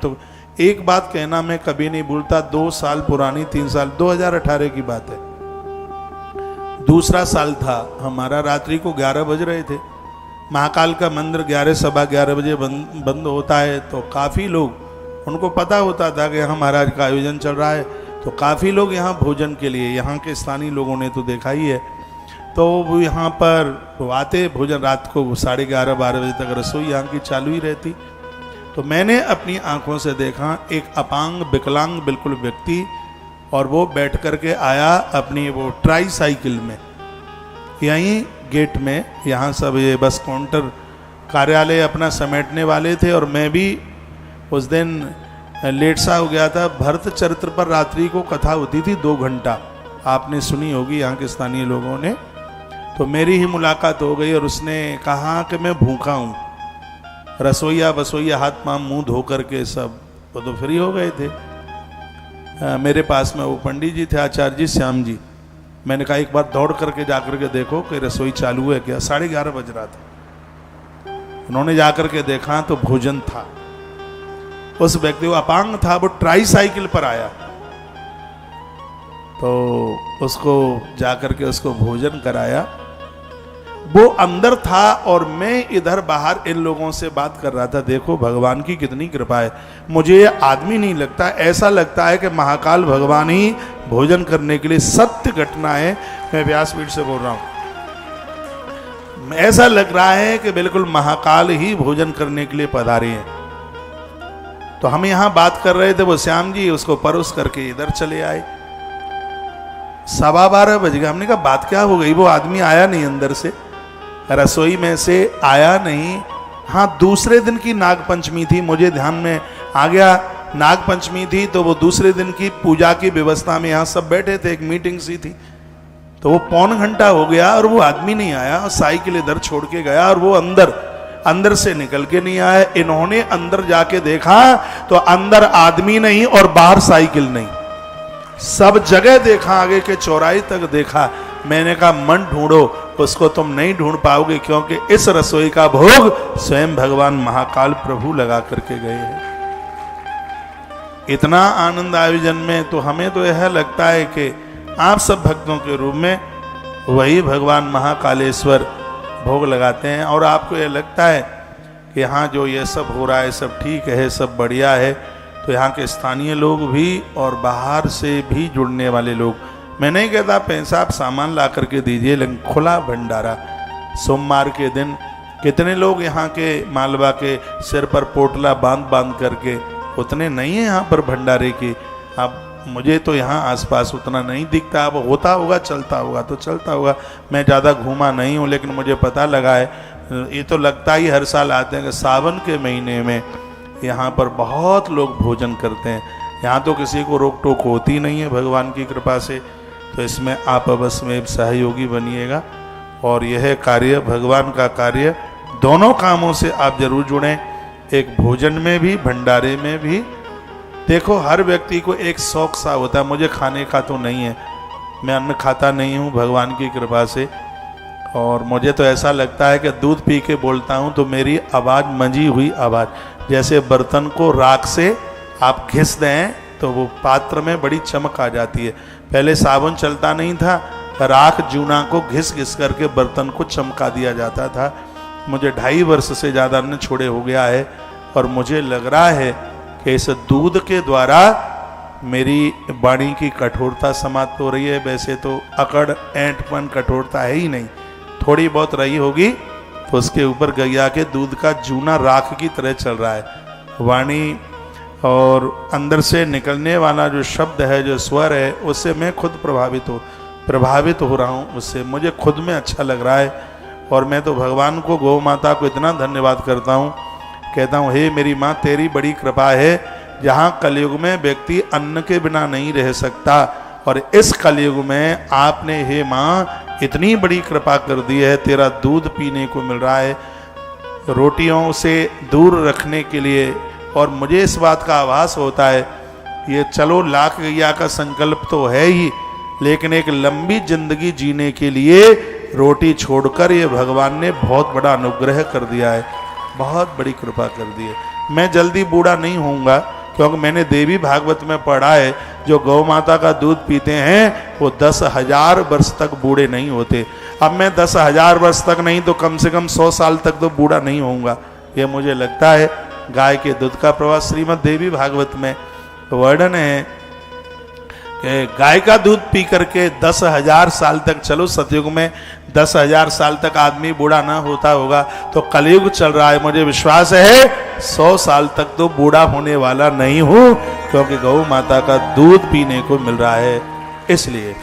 तो एक बात कहना मैं कभी नहीं भूलता, 2 साल पुरानी, 3 साल, 2018 की बात है, दूसरा साल था हमारा, रात्रि को 11 बज रहे थे। महाकाल का मंदिर 11 सवा 11 बजे बंद होता है, तो काफ़ी लोग, उनको पता होता था कि यहाँ महाराज का आयोजन चल रहा है, तो काफ़ी लोग यहाँ भोजन के लिए, यहाँ के स्थानीय लोगों ने तो देखा ही है, तो वो यहाँ पर आते भोजन, रात को 11:30-12 बजे तक रसोई यहाँ की चालू ही रहती। तो मैंने अपनी आंखों से देखा एक अपांग विकलांग बिल्कुल व्यक्ति, और वो बैठ करके आया अपनी वो ट्राई साइकिल में, यहीं गेट में, यहाँ सब ये बस काउंटर कार्यालय अपना समेटने वाले थे, और मैं भी उस दिन लेट सा हो गया था। भरत चरित्र पर रात्रि को कथा होती थी 2 घंटा, आपने सुनी होगी यहाँ के स्थानीय लोगों ने। तो मेरी ही मुलाकात हो गई और उसने कहा कि मैं भूखा हूँ। रसोईया बसोईया हाथ पाँव मुंह धो करके सब वो तो फ्री हो गए थे। मेरे पास में वो पंडित जी थे, आचार्य जी, श्याम जी। मैंने कहा एक बार दौड़ करके जा करके देखो कि रसोई चालू है क्या। 11:30 बज रहा था। उन्होंने जा करके देखा तो भोजन था। उस व्यक्ति वो अपांग था, वो ट्राई साइकिल पर आया, तो उसको जाकर के उसको भोजन कराया। वो अंदर था और मैं इधर बाहर इन लोगों से बात कर रहा था। देखो भगवान की कितनी कृपा है। मुझे ये आदमी नहीं लगता, ऐसा लगता है कि महाकाल भगवान ही भोजन करने के लिए, सत्य घटना है, मैं व्यासपीठ से बोल रहा हूं, ऐसा लग रहा है कि बिल्कुल महाकाल ही भोजन करने के लिए पधारे हैं। तो हम यहां बात कर रहे थे, वो श्याम जी उसको परोस करके इधर चले आए। 12:15 बज गए। हमने कहा बात क्या हो गई। वो आदमी आया नहीं, अंदर से रसोई में से आया नहीं। हाँ, दूसरे दिन की नागपंचमी थी, मुझे ध्यान में आ गया। नागपंचमी थी तो वो दूसरे दिन की पूजा की व्यवस्था में यहाँ सब बैठे थे, एक मीटिंग सी थी। तो वो 1.25 घंटा हो गया और वो आदमी नहीं आया। साइकिल इधर छोड़ के गया और वो अंदर से निकल के नहीं आया। इन्होंने अंदर जाके देखा तो अंदर आदमी नहीं और बाहर साइकिल नहीं। सब जगह देखा, आगे के चौराहे तक देखा। मैंने कहा मन ढूंढो, उसको तुम नहीं ढूंढ पाओगे, क्योंकि इस रसोई का भोग स्वयं भगवान महाकाल प्रभु लगा करके गए हैं। इतना आनंद आयोजन में, तो हमें तो यह लगता है कि आप सब भक्तों के रूप में वही भगवान महाकालेश्वर भोग लगाते हैं। और आपको यह लगता है कि यहाँ जो ये सब हो रहा है सब ठीक है, सब बढ़िया है, तो यहाँ के स्थानीय लोग भी और बाहर से भी जुड़ने वाले लोग, मैं नहीं कहता पैसा आप सामान ला करके दीजिए, लेकिन खुला भंडारा सोमवार के दिन कितने लोग यहाँ के मालवा के सिर पर पोटला बांध करके, उतने नहीं है यहाँ पर भंडारे की। अब मुझे तो यहाँ आसपास उतना नहीं दिखता, अब होता होगा, चलता होगा तो चलता होगा। मैं ज़्यादा घूमा नहीं हूँ, लेकिन मुझे पता लगा है, ये तो लगता ही हर साल आते हैं कि सावन के महीने में यहाँ पर बहुत लोग भोजन करते हैं। यहाँ तो किसी को रोक टोक होती नहीं है भगवान की कृपा से। तो इसमें आप अवश्य में सहयोगी बनिएगा और यह कार्य, भगवान का कार्य, दोनों कामों से आप जरूर जुड़ें, एक भोजन में भी, भंडारे में भी। देखो हर व्यक्ति को एक शौक सा होता है, मुझे खाने का तो नहीं है, मैं अन्न खाता नहीं हूँ भगवान की कृपा से, और मुझे तो ऐसा लगता है कि दूध पी के बोलता हूँ तो मेरी आवाज़ मंजी हुई आवाज़, जैसे बर्तन को राख से आप घिस दें तो वो पात्र में बड़ी चमक आ जाती है। पहले साबुन चलता नहीं था, राख जूना को घिस घिस करके बर्तन को चमका दिया जाता था। मुझे 2.5 वर्ष से ज़्यादा अन्न छोड़े हो गया है और मुझे लग रहा है कि इस दूध के द्वारा मेरी वाणी की कठोरता समाप्त हो रही है। वैसे तो अकड़ ऐंठपन कठोरता है ही नहीं, थोड़ी बहुत रही होगी तो उसके ऊपर गैया के दूध का जूना राख की तरह चल रहा है। वाणी और अंदर से निकलने वाला जो शब्द है, जो स्वर है, उससे मैं खुद प्रभावित हो रहा हूँ, उससे मुझे खुद में अच्छा लग रहा है। और मैं तो भगवान को, गौ माता को इतना धन्यवाद करता हूँ, कहता हूँ हे मेरी माँ, तेरी बड़ी कृपा है। जहाँ कलयुग में व्यक्ति अन्न के बिना नहीं रह सकता, और इस कलयुग में आपने हे माँ इतनी बड़ी कृपा कर दी है, तेरा दूध पीने को मिल रहा है रोटियों से दूर रखने के लिए। और मुझे इस बात का आभास होता है, ये चलो लाख गैया का संकल्प तो है ही, लेकिन एक लंबी जिंदगी जीने के लिए रोटी छोड़कर ये भगवान ने बहुत बड़ा अनुग्रह कर दिया है, बहुत बड़ी कृपा कर दी है। मैं जल्दी बूढ़ा नहीं होऊंगा, क्योंकि मैंने देवी भागवत में पढ़ा है जो गौ माता का दूध पीते हैं वो 10,000 वर्ष तक बूढ़े नहीं होते। अब मैं 10,000 वर्ष तक नहीं तो कम से कम 100 साल तक तो बूढ़ा नहीं होऊंगा। ये मुझे लगता है गाय के दूध का प्रभाव। श्रीमद् देवी भागवत में वर्णन है कि गाय का दूध पी करके 10,000 साल तक, चलो सतयुग में 10,000 साल तक आदमी बूढ़ा ना होता होगा, तो कलयुग चल रहा है, मुझे विश्वास है 100 साल तक तो बूढ़ा होने वाला नहीं हूं, क्योंकि गौ माता का दूध पीने को मिल रहा है। इसलिए